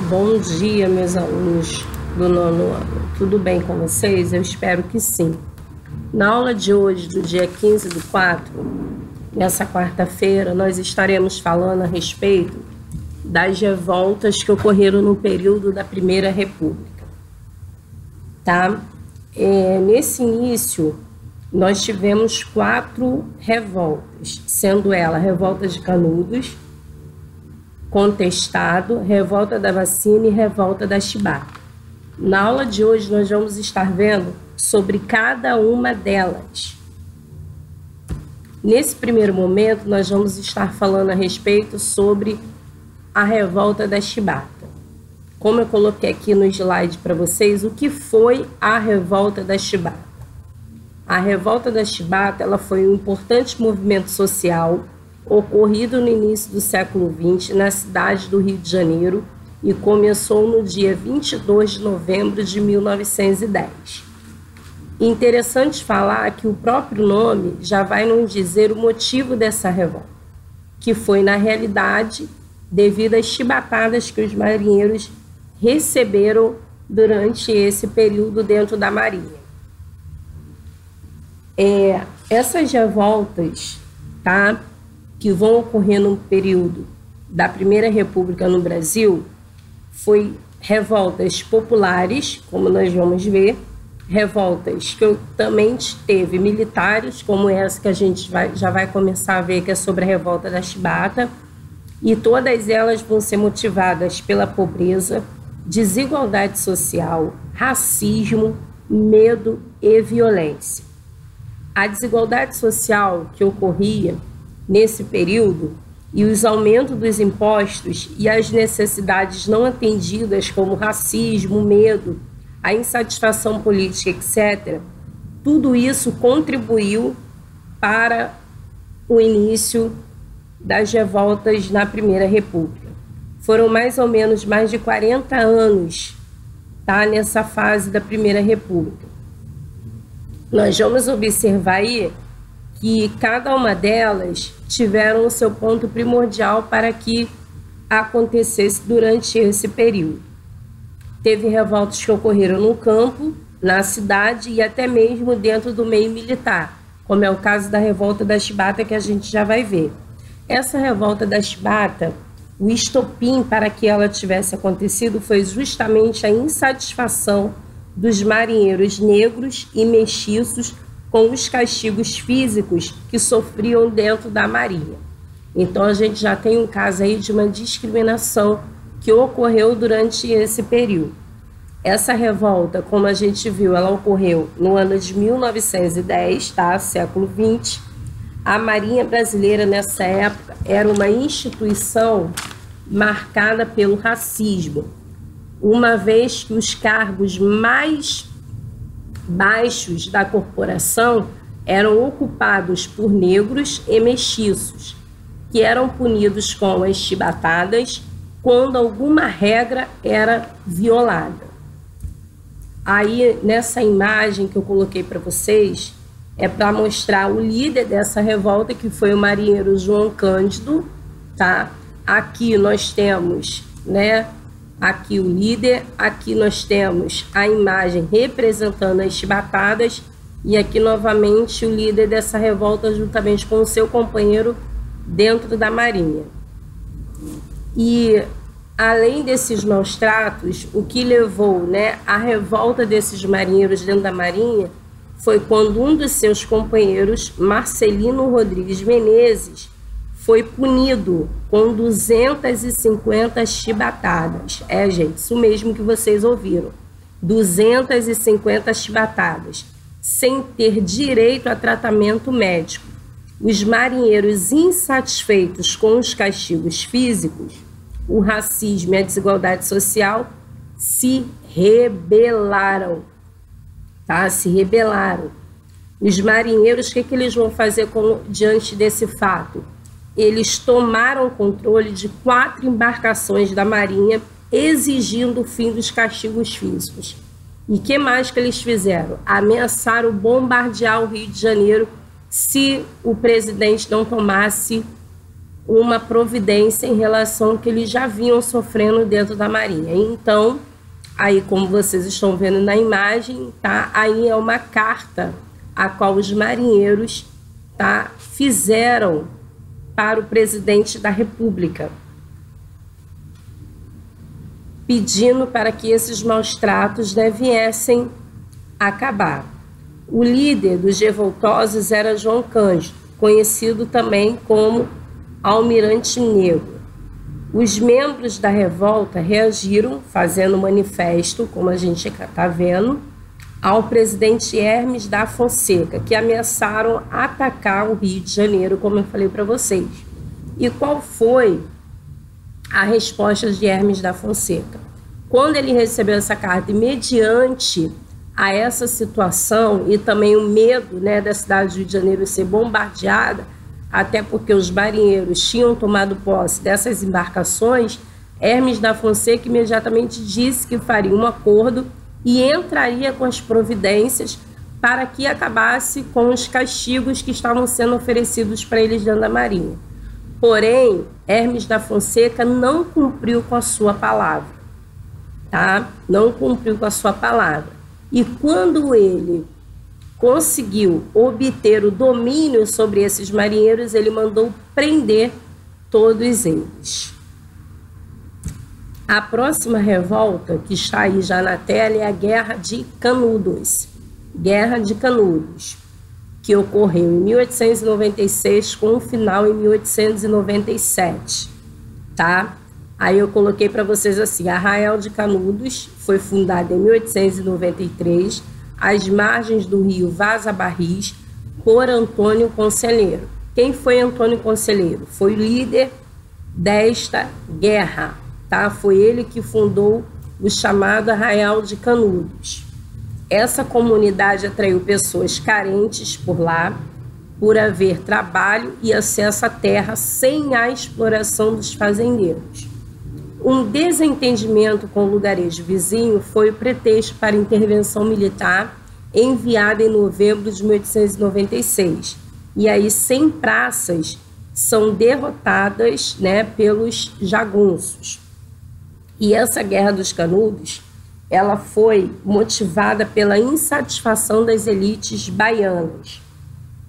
Bom dia, meus alunos do nono ano. Tudo bem com vocês? Eu espero que sim. Na aula de hoje, do dia 15/4, nessa quarta-feira, nós estaremos falando a respeito das revoltas que ocorreram no período da Primeira República. Tá? Nesse início, nós tivemos 4 revoltas, sendo ela a Revolta de Canudos, Contestado, Revolta da Vacina e Revolta da Chibata. Na aula de hoje, nós vamos estar vendo sobre cada uma delas. Nesse primeiro momento, nós vamos estar falando a respeito sobre a Revolta da Chibata. Como eu coloquei aqui no slide para vocês, o que foi a Revolta da Chibata? A Revolta da Chibata, ela foi um importante movimento social ocorrido no início do século XX na cidade do Rio de Janeiro e começou no dia 22 de novembro de 1910. Interessante falar que o próprio nome já vai nos dizer o motivo dessa revolta, que foi, na realidade, devido às chibatadas que os marinheiros receberam durante esse período dentro da Marinha. Essas revoltas, tá, que vão ocorrer no período da Primeira República no Brasil, foi revoltas populares, como nós vamos ver, revoltas que também teve militares, como essa que a gente já vai começar a ver, que é sobre a Revolta da Chibata, e todas elas vão ser motivadas pela pobreza, desigualdade social, racismo, medo e violência. A desigualdade social que ocorria nesse período e os aumentos dos impostos e as necessidades não atendidas, como racismo, medo, a insatisfação política, etc., tudo isso contribuiu para o início das revoltas na Primeira República. Foram mais ou menos mais de 40 anos, tá, nessa fase da Primeira República. Nós vamos observar aí que cada uma delas tiveram o seu ponto primordial para que acontecesse durante esse período. Teve revoltas que ocorreram no campo, na cidade e até mesmo dentro do meio militar, como é o caso da Revolta da Chibata, que a gente já vai ver. Essa Revolta da Chibata, o estopim para que ela tivesse acontecido foi justamente a insatisfação dos marinheiros negros e mestiços com os castigos físicos que sofriam dentro da Marinha. Então, a gente já tem um caso aí de uma discriminação que ocorreu durante esse período. Essa revolta, como a gente viu, ela ocorreu no ano de 1910, tá? Século XX. A Marinha Brasileira, nessa época, era uma instituição marcada pelo racismo, uma vez que os cargos mais baixos da corporação eram ocupados por negros e mestiços, que eram punidos com as chibatadas quando alguma regra era violada. Aí, nessa imagem que eu coloquei para vocês, é para mostrar o líder dessa revolta, que foi o marinheiro João Cândido, tá? Aqui nós temos, né, aqui o líder, aqui nós temos a imagem representando as chibatadas e aqui novamente o líder dessa revolta juntamente com o seu companheiro dentro da Marinha. E além desses maus tratos, o que levou, né, a revolta desses marinheiros dentro da Marinha foi quando um dos seus companheiros, Marcelino Rodrigues Menezes, foi punido com 250 chibatadas. Gente, isso mesmo que vocês ouviram. 250 chibatadas, sem ter direito a tratamento médico. Os marinheiros insatisfeitos com os castigos físicos, o racismo e a desigualdade social, se rebelaram. Tá? Se rebelaram. Os marinheiros, o que eles vão fazer diante desse fato? Eles tomaram controle de 4 embarcações da Marinha, exigindo o fim dos castigos físicos. E o que mais que eles fizeram? Ameaçaram bombardear o Rio de Janeiro se o presidente não tomasse uma providência em relação ao que eles já vinham sofrendo dentro da Marinha. Então, aí como vocês estão vendo na imagem, tá? Aí é uma carta a qual os marinheiros, tá, fizeram para o presidente da República, pedindo para que esses maus tratos viessem acabar. O líder dos revoltosos era João Cândido, conhecido também como Almirante Negro. Os membros da revolta reagiram fazendo manifesto, como a gente está vendo, ao presidente Hermes da Fonseca, que ameaçaram atacar o Rio de Janeiro, como eu falei para vocês. E qual foi a resposta de Hermes da Fonseca? Quando ele recebeu essa carta, e mediante a essa situação e também o medo, né, da cidade do Rio de Janeiro ser bombardeada, até porque os marinheiros tinham tomado posse dessas embarcações, Hermes da Fonseca imediatamente disse que faria um acordo e entraria com as providências para que acabasse com os castigos que estavam sendo oferecidos para eles dentro da Marinha. Porém, Hermes da Fonseca não cumpriu com a sua palavra, tá? Não cumpriu com a sua palavra. E quando ele conseguiu obter o domínio sobre esses marinheiros, ele mandou prender todos eles. A próxima revolta, que está aí já na tela, é a Guerra de Canudos. Guerra de Canudos, que ocorreu em 1896, com um final em 1897, tá? Aí eu coloquei para vocês assim: Arraial de Canudos foi fundada em 1893, às margens do rio Vaza Barris, por Antônio Conselheiro. Quem foi Antônio Conselheiro? Foi o líder desta guerra, tá? Foi ele que fundou o chamado Arraial de Canudos. Essa comunidade atraiu pessoas carentes por lá, por haver trabalho e acesso à terra sem a exploração dos fazendeiros. Um desentendimento com o lugarejo vizinho foi o pretexto para a intervenção militar enviada em novembro de 1896. E aí 100 praças são derrotadas, né, pelos jagunços. E essa Guerra dos Canudos, ela foi motivada pela insatisfação das elites baianas.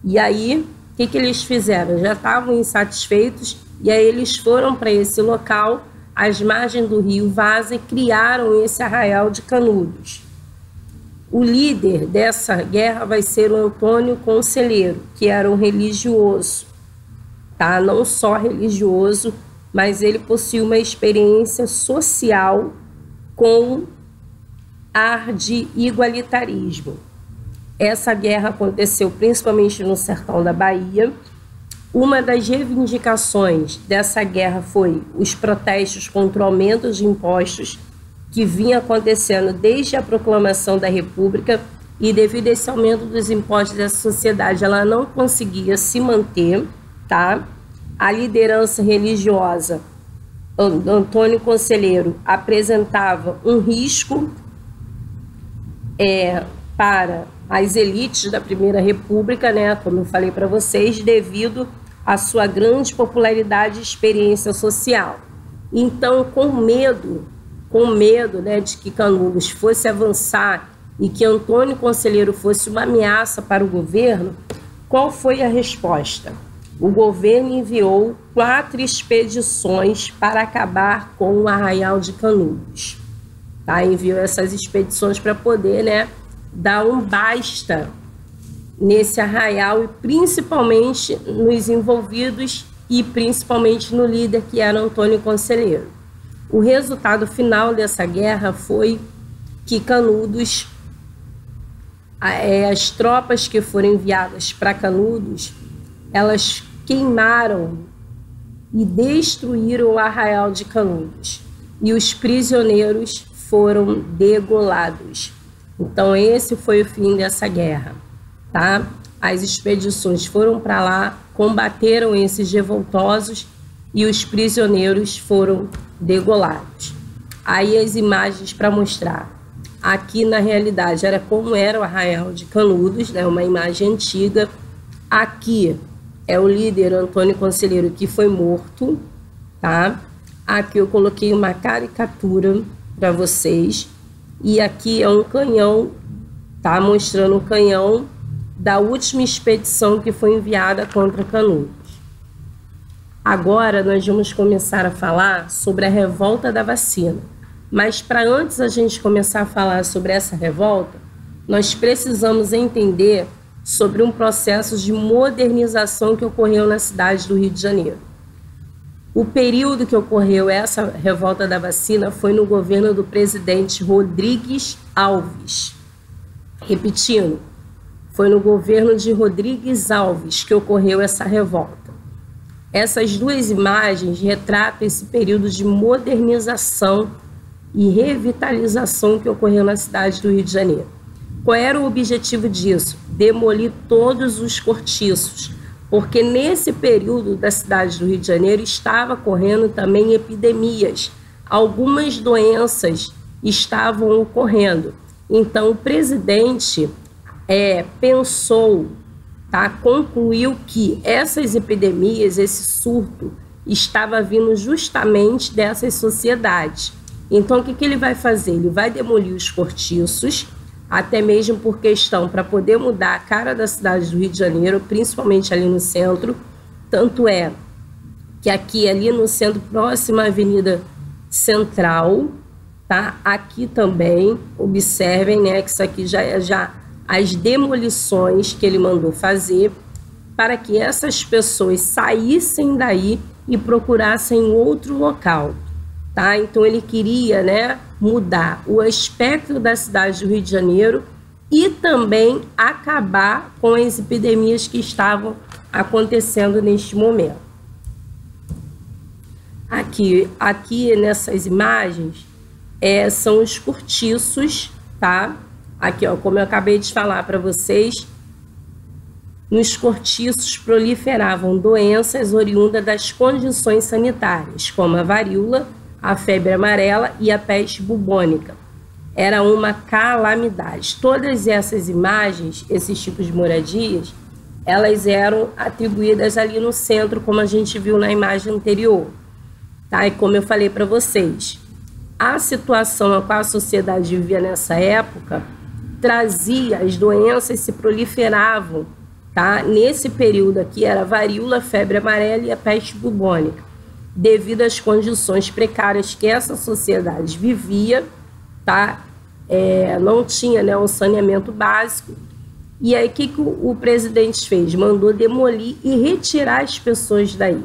E aí, o que eles fizeram? Já estavam insatisfeitos e aí eles foram para esse local, às margens do rio Vaza, e criaram esse Arraial de Canudos. O líder dessa guerra vai ser o Antônio Conselheiro, que era um religioso, tá? Não só religioso, mas ele possuía uma experiência social com ar de igualitarismo. Essa guerra aconteceu principalmente no sertão da Bahia. Uma das reivindicações dessa guerra foi os protestos contra o aumento de impostos que vinha acontecendo desde a proclamação da República, e devido a esse aumento dos impostos, essa sociedade ela não conseguia se manter, tá? A liderança religiosa, Antônio Conselheiro, apresentava um risco para as elites da Primeira República, né, como eu falei para vocês, devido à sua grande popularidade e experiência social. Então, com medo, né, de que Canudos fosse avançar e que Antônio Conselheiro fosse uma ameaça para o governo, qual foi a resposta? O governo enviou 4 expedições para acabar com o Arraial de Canudos. Tá? Enviou essas expedições para poder, né, dar um basta nesse arraial, e principalmente nos envolvidos e principalmente no líder, que era Antônio Conselheiro. O resultado final dessa guerra foi que Canudos, as tropas que foram enviadas para Canudos, elas queimaram e destruíram o Arraial de Canudos, e os prisioneiros foram degolados. Então esse foi o fim dessa guerra, tá? As expedições foram para lá, combateram esses revoltosos e os prisioneiros foram degolados. Aí as imagens para mostrar. Aqui na realidade era como era o Arraial de Canudos, né? Uma imagem antiga. Aqui é o líder Antônio Conselheiro, que foi morto, tá? Aqui eu coloquei uma caricatura para vocês, e aqui é um canhão, tá? Mostrando o canhão da última expedição que foi enviada contra Canudos. Agora nós vamos começar a falar sobre a revolta da vacina. Mas para antes a gente começar a falar sobre essa revolta, nós precisamos entender sobre um processo de modernização que ocorreu na cidade do Rio de Janeiro. O período que ocorreu essa revolta da vacina foi no governo do presidente Rodrigues Alves. Repetindo, foi no governo de Rodrigues Alves que ocorreu essa revolta. Essas duas imagens retratam esse período de modernização e revitalização que ocorreu na cidade do Rio de Janeiro. Qual era o objetivo disso? Demolir todos os cortiços, porque nesse período da cidade do Rio de Janeiro estava ocorrendo também epidemias. Algumas doenças estavam ocorrendo. Então, o presidente pensou, tá, concluiu que essas epidemias, esse surto, estava vindo justamente dessas sociedades. Então, o que ele vai fazer? Ele vai demolir os cortiços, até mesmo por questão, para poder mudar a cara da cidade do Rio de Janeiro, principalmente ali no centro. Tanto é que aqui, ali no centro, próximo à Avenida Central, tá? Aqui também, observem, né, que isso aqui já é as demolições que ele mandou fazer para que essas pessoas saíssem daí e procurassem outro local, tá? Então ele queria, né, mudar o aspecto da cidade do Rio de Janeiro e também acabar com as epidemias que estavam acontecendo neste momento. Aqui nessas imagens são os cortiços, tá? Aqui, ó, como eu acabei de falar para vocês, nos cortiços proliferavam doenças oriundas das condições sanitárias, como a varíola, a febre amarela e a peste bubônica. Era uma calamidade. Todas essas imagens, esses tipos de moradias, elas eram atribuídas ali no centro, como a gente viu na imagem anterior, tá? E como eu falei para vocês, a situação a qual a sociedade vivia nessa época trazia, as doenças se proliferavam, tá? Nesse período aqui era a varíola, febre amarela e a peste bubônica, devido às condições precárias que essa sociedade vivia, tá? Não tinha, né, um saneamento básico. E aí o que o presidente fez? Mandou demolir e retirar as pessoas daí.